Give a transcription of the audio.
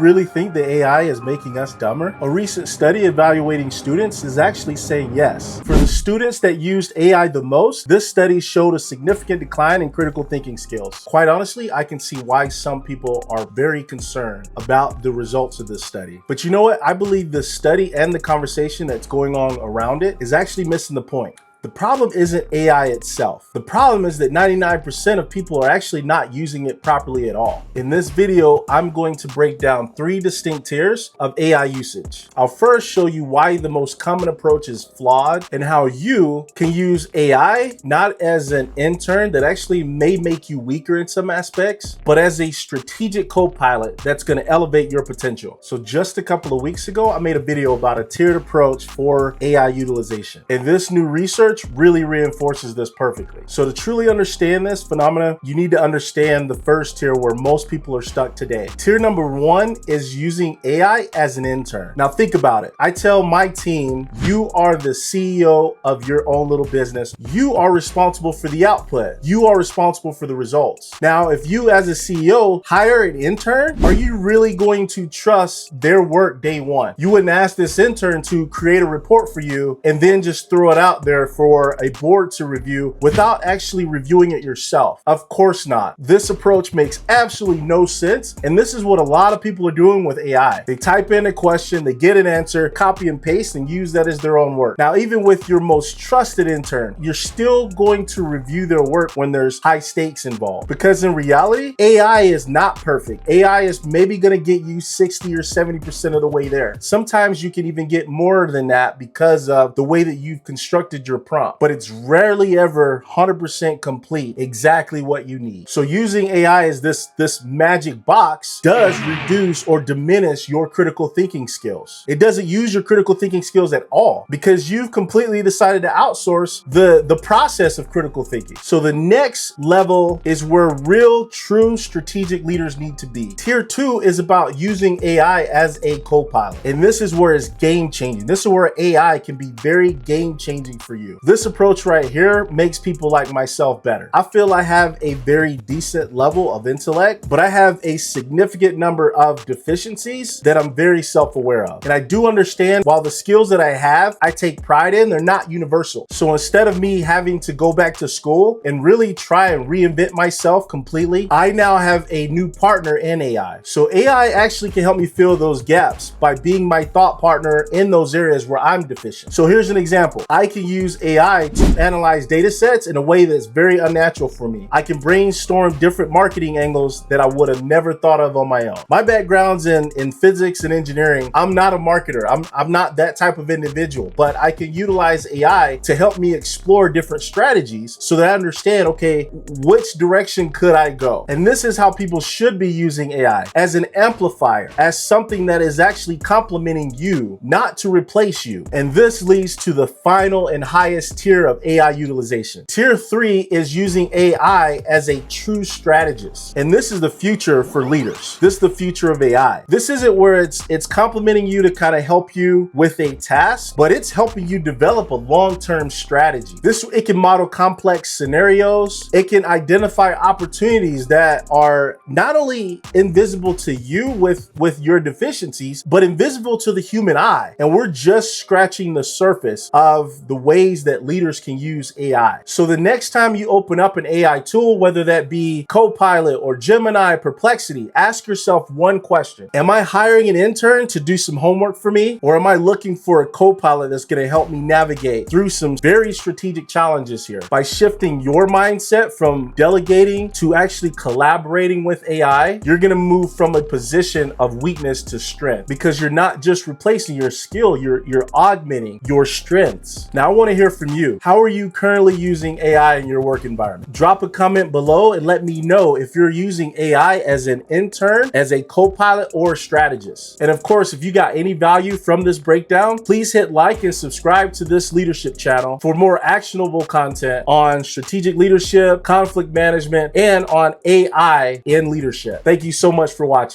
really think that AI is making us dumber? A recent study evaluating students is actually saying yes. For the students that used AI the most, this study showed a significant decline in critical thinking skills. Quite honestly, I can see why some people are very concerned about the results of this study. But you know what? I believe this study and the conversation that's going on around it is actually missing the point. The problem isn't AI itself. The problem is that 99% of people are actually not using it properly at all. In this video, I'm going to break down 3 distinct tiers of AI usage. I'll first show you why the most common approach is flawed and how you can use AI not as an intern that actually may make you weaker in some aspects, but as a strategic co-pilot that's going to elevate your potential. So just a couple of weeks ago, I made a video about a tiered approach for AI utilization. And this new research really reinforces this perfectly. So to truly understand this phenomena, you need to understand the first tier where most people are stuck today. Tier number 1 is using AI as an intern. Now think about it. I tell my team, you are the CEO of your own little business. You are responsible for the output. You are responsible for the results. Now, if you as a CEO hire an intern, are you really going to trust their work day one? You wouldn't ask this intern to create a report for you and then just throw it out there for a board to review without actually reviewing it yourself. Of course not. This approach makes absolutely no sense. And this is what a lot of people are doing with AI. They type in a question, they get an answer, copy and paste, and use that as their own work. Now, even with your most trusted intern, you're still going to review their work when there's high stakes involved. Because in reality, AI is not perfect. AI is maybe going to get you 60 or 70% of the way there. Sometimes you can even get more than that because of the way that you've constructed your prompt, but it's rarely ever 100% complete exactly what you need. So using AI as this magic box does reduce or diminish your critical thinking skills. It doesn't use your critical thinking skills at all because you've completely decided to outsource the process of critical thinking. So the next level is where real, true strategic leaders need to be. Tier 2 is about using AI as a co-pilot. And this is where it's game changing. This is where AI can be very game changing for you. This approach right here makes people like myself better. I feel I have a very decent level of intellect, but I have a significant number of deficiencies that I'm very self-aware of. And I do understand while the skills that I have, I take pride in, they're not universal. So instead of me having to go back to school and really try and reinvent myself completely, I now have a new partner in AI. So AI actually can help me fill those gaps by being my thought partner in those areas where I'm deficient. So here's an example. I can use AI to analyze data sets in a way that's very unnatural for me. I can brainstorm different marketing angles that I would have never thought of on my own. My background's in physics and engineering. I'm not a marketer. I'm not that type of individual, but I can utilize AI to help me explore different strategies so that I understand, okay, which direction could I go? And this is how people should be using AI, as an amplifier, as something that is actually complementing you, not to replace you. And this leads to the final and highest tier of AI utilization. Tier 3 is using AI as a true strategist. And this is the future for leaders. This is the future of AI. This isn't where it's complementing you to kind of help you with a task, but it's helping you develop a long-term strategy. It can model complex scenarios. It can identify opportunities that are not only invisible to you with your deficiencies, but invisible to the human eye. And we're just scratching the surface of the ways that leaders can use AI. So the next time you open up an AI tool, whether that be Copilot or Gemini, Perplexity, ask yourself one question. Am I hiring an intern to do some homework for me? Or am I looking for a Copilot that's going to help me navigate through some very strategic challenges here? By shifting your mindset from delegating to actually collaborating with AI, you're going to move from a position of weakness to strength because you're not just replacing your skill, you're augmenting your strengths. Now I want to hear from you. How are you currently using AI in your work environment? Drop a comment below and let me know if you're using AI as an intern, as a co-pilot, or a strategist. And of course, if you got any value from this breakdown, please hit like and subscribe to this leadership channel for more actionable content on strategic leadership, conflict management, and on AI in leadership. Thank you so much for watching.